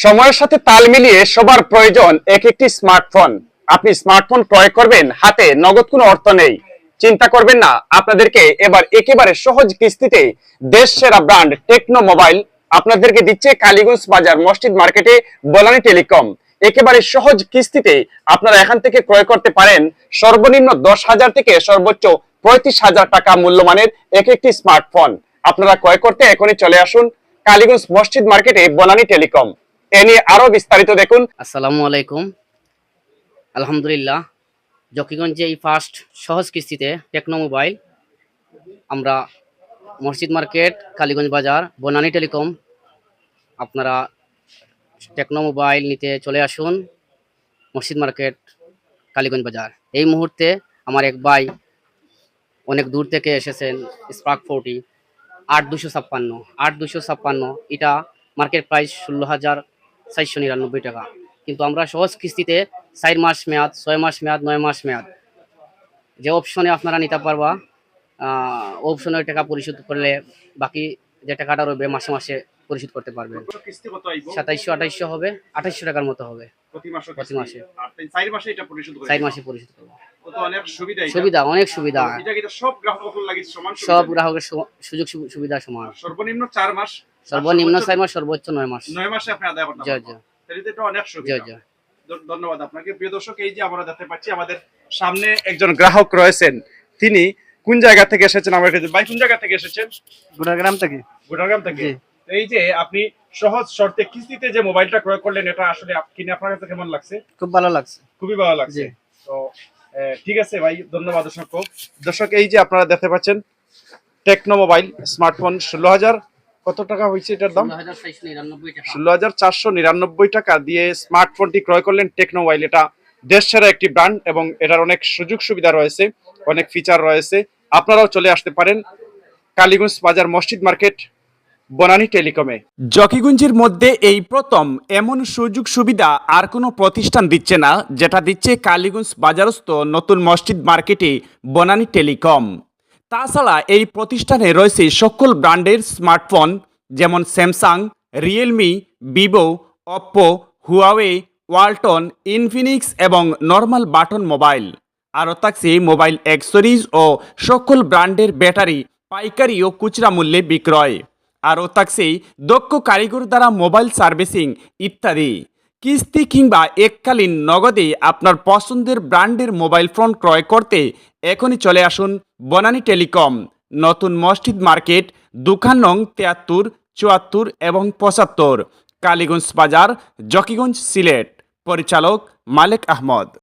সময়ের সাথে তাল মিলিয়ে সবার প্রয়োজন এক একটি স্মার্টফোন। আপনি স্মার্টফোন ক্রয় করবেন, হাতে নগদ কোনো অর্থ নেই, চিন্তা করবেন না। আপনাদেরকে এবার একেবারে সহজ কিস্তিতে দেশ সেরা ব্র্যান্ড টেকনো মোবাইল আপনাদেরকে দিচ্ছে কালীগঞ্জ বাজার মসজিদ মার্কেটে বনানী টেলিকম। একেবারে সহজ কিস্তিতে আপনারা এখান থেকে ক্রয় করতে পারেন সর্বনিম্ন 10,000 থেকে সর্বোচ্চ 35,000 টাকা মূল্যমানের এক একটি স্মার্টফোন। আপনারা ক্রয় করতে এখনই চলে আসুন কালীগঞ্জ মসজিদ মার্কেটে বনানী টেলিকম। এ নিয়ে আরো বিস্তারিত দেখুন। আসসালামু আলাইকুম। আলহামদুলিল্লাহ, জকিগঞ্জে এই ফার্স্ট সহজ কিস্তিতে টেকনো মোবাইল আমরা মসজিদ মার্কেট কালীগঞ্জ বাজার বনানী টেলিকম। আপনারা টেকনো মোবাইল নিতে চলে আসুন মসজিদ মার্কেট কালীগঞ্জ বাজার। এই মুহূর্তে আমার এক ভাই অনেক দূর থেকে এসেছেন, স্পার্ক 40 8,256 এটা মার্কেট প্রাইস 16,499 টাকা, কিন্তু আমরা সহজ কিস্তিতে 4 মাস মেয়াদ, 6 মাস মেয়াদ, 9 মাস মেয়াদ যে অপশনে আপনারা নিতে পারবা। অপশনের টাকা পরিশোধ করলে বাকি যে টাকাটা রইবে মাসে মাসে পরিশোধ করতে পারবেন। 2700-2800 হবে, 2800 টাকার মতো হবে প্রতি মাসে। 4 মাসে পরিশোধ করবো। সুবিধা, অনেক সুবিধা। সব গ্রাহকের সুযোগ সুবিধা সমান। সর্বনিম্ন 4 মাস, সর্বোচ্চ 9 মাস। 9 মাসে আপনি আদায় করতে পারবেন। এটা অনেক সুবিধা। ধন্যবাদ আপনাকে। প্রিয় দর্শক, এই যে আমরা দেখতে পাচ্ছি আমাদের সামনে একজন গ্রাহক রয়েছেন। তিনি কোন জায়গা থেকে এসেছেন? আমার কাছে ভাই, কোন জায়গা থেকে এসেছেন? গুড়াগ্রাম থেকে। গুড়াগ্রাম থেকে। এই যে আপনি সহজ শর্তে কিস্তিতে যে মোবাইলটা ক্রয় করলেন, এটা আসলে কিনে আপনার কাছে কেমন লাগছে? খুব ভালো লাগছে। খুবই ভালো লাগছে। তো ঠিক আছে ভাই, ধন্যবাদ। দর্শক, এই যে আপনারা দেখতে পাচ্ছেন টেকনো মোবাইল স্মার্টফোন 16,000 কত টাকা হয়েছে এটার দাম? 16,499 টাকা দিয়ে স্মার্টফোনটি ক্রয় করলেন টেকনো মোবাইল। এটা দেশ সেরা একটি ব্র্যান্ড এবং এটার অনেক সুযোগ সুবিধা রয়েছে, অনেক ফিচার রয়েছে। আপনারাও চলে আসতে পারেন কালীগঞ্জ বাজার মসজিদ মার্কেট বনানী টেলিকমে। জকিগঞ্জের মধ্যে এই প্রথম এমন সুযোগ সুবিধা আর কোনো প্রতিষ্ঠান দিচ্ছে না, যেটা দিচ্ছে কালীগঞ্জ বাজারস্থ নতুন মসজিদ মার্কেটে বনানী টেলিকম। তাছাড়া এই প্রতিষ্ঠানে রয়েছে সকল ব্র্যান্ডের স্মার্টফোন, যেমন Samsung, Realme, Vivo, Oppo, Huawei, Walton, Infinix এবং নর্মাল বাটন মোবাইল। আরও থাকছে মোবাইল অ্যাক্সেসরিজ ও সকল ব্র্যান্ডের ব্যাটারি পাইকারি ও খুচরা মূল্যে বিক্রয়। আরও থাকছে দক্ষ কারিগর দ্বারা মোবাইল সার্ভিসিং ইত্যাদি। কিস্তি কিংবা এককালীন নগদে আপনার পছন্দের ব্র্যান্ডের মোবাইল ফোন ক্রয় করতে এখনই চলে আসুন বনানী টেলিকম, নতুন মসজিদ মার্কেট, দোকান নং 73, 74 এবং 75, কালীগঞ্জ বাজার, জকিগঞ্জ, সিলেট। পরিচালক মালেক আহমদ।